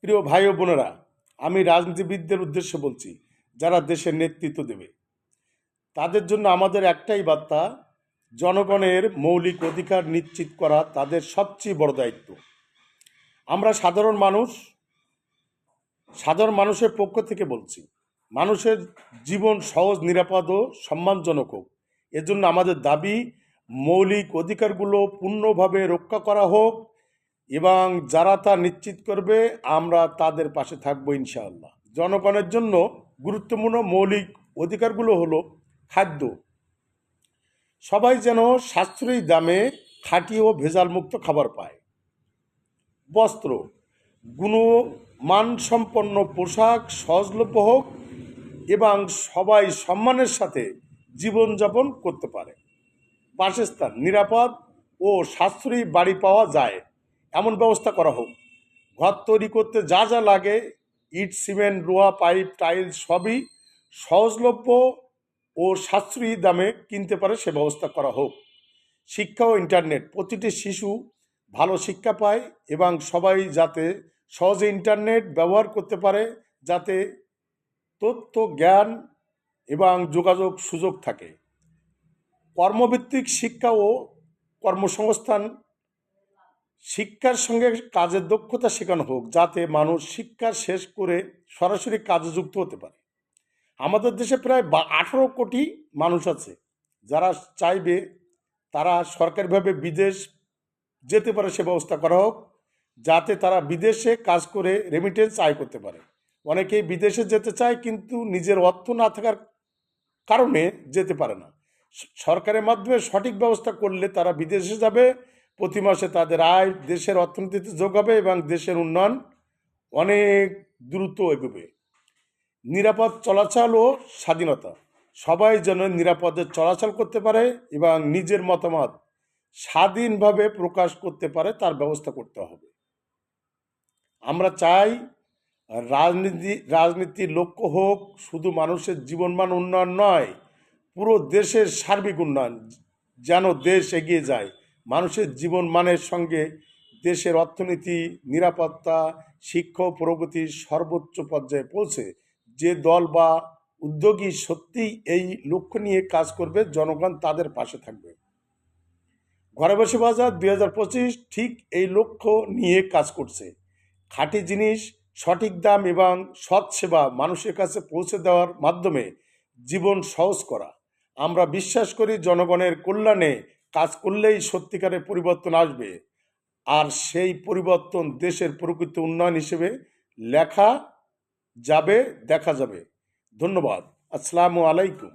প্রিয় ভাই ও বোনেরা, আমি রাজনীতিবিদদের উদ্দেশ্যে বলছি, যারা দেশের নেতৃত্ব দেবে। তাদের জন্য আমাদের একটাই বার্তা: জনগণের মৌলিক অধিকার নিশ্চিত করা তাদের সবচেয়ে বড় দায়িত্ব। আমরা সাধারণ মানুষের পক্ষ থেকে বলছি, মানুষের জীবন সহজ, নিরাপদ ও সম্মানজনক হোক। এজন্য আমাদের দাবি, মৌলিক অধিকারগুলো পূর্ণভাবে রক্ষা করা হোক এবং যারা তা নিশ্চিত করবে আমরা তাদের পাশে থাকবো ইনশাআল্লাহ। জনগণের জন্য গুরুত্বপূর্ণ মৌলিক অধিকারগুলো হলো: খাদ্য, সবাই যেন সাশ্রয়ী দামে খাঁটি ও ভেজালমুক্ত খাবার পায়; বস্ত্র, গুণমানসম্পন্ন পোশাক সহজলভ্য হোক এবং সবাই সম্মানের সাথে জীবনযাপন করতে পারে; বাসস্থান, নিরাপদ ও সাশ্রয়ী বাড়ি পাওয়া যায় এমন ব্যবস্থা করা হোক; ঘর তৈরি করতে যা যা লাগে, ইট, সিমেন্ট, লোহা, পাইপ, টাইলস সবই সহজলভ্য ও সাশ্রয়ী দামে কিনতে পারে সে ব্যবস্থা করা হোক; শিক্ষা ও ইন্টারনেট, প্রতিটি শিশু ভালো শিক্ষা পায় এবং সবাই যাতে সহজে ইন্টারনেট ব্যবহার করতে পারে, যাতে তথ্য, জ্ঞান এবং যোগাযোগ সুযোগ থাকে; কর্মভিত্তিক শিক্ষা ও কর্মসংস্থান, শিক্ষার সঙ্গে কাজের দক্ষতা শেখানো হোক, যাতে মানুষ শিক্ষা শেষ করে সরাসরি কাজে যুক্ত হতে পারে। আমাদের দেশে প্রায় 18 কোটি মানুষ আছে, যারা চাইবে তারা সরকারিভাবে বিদেশ যেতে পারে সে ব্যবস্থা করা হোক, যাতে তারা বিদেশে কাজ করে রেমিটেন্স আয় করতে পারে। অনেকেই বিদেশে যেতে চায় কিন্তু নিজের অর্থ না থাকার কারণে যেতে পারে না। সরকারের মাধ্যমে সঠিক ব্যবস্থা করলে তারা বিদেশে যাবে, প্রতি মাসে তাদের আয় দেশের অর্থনীতিতে যোগাবে এবং দেশের উন্নয়ন অনেক দ্রুত এগোবে। নিরাপদ চলাচল ও স্বাধীনতা, সবাই যেন নিরাপদে চলাচল করতে পারে এবং নিজের মতামত স্বাধীনভাবে প্রকাশ করতে পারে তার ব্যবস্থা করতে হবে। আমরা চাই রাজনীতির লক্ষ্য হোক শুধু মানুষের জীবনমান উন্নয়ন নয়, পুরো দেশের সার্বিক উন্নয়ন। যেন দেশ এগিয়ে যায়, মানুষের জীবনমানের সঙ্গে দেশের অর্থনীতি, নিরাপত্তা, শিক্ষা ও প্রগতির সর্বোচ্চ পর্যায়ে পৌঁছে। যে দল বা উদ্যোগী সত্যিই এই লক্ষ্য নিয়ে কাজ করবে, জনগণ তাদের পাশে থাকবে। ঘরে বসে বাজার 2025 ঠিক এই লক্ষ্য নিয়ে কাজ করছে। খাঁটি জিনিস, সঠিক দাম এবং সৎ সেবা মানুষের কাছে পৌঁছে দেওয়ার মাধ্যমে জীবন সহজ করা। আমরা বিশ্বাস করি জনগণের কল্যাণে কাজ করলেই সত্যিকারের পরিবর্তন আসবে, আর সেই পরিবর্তন দেশের প্রকৃত উন্নয়ন হিসেবে লেখা যাবে, দেখা যাবে। ধন্যবাদ। আসসালামু আলাইকুম।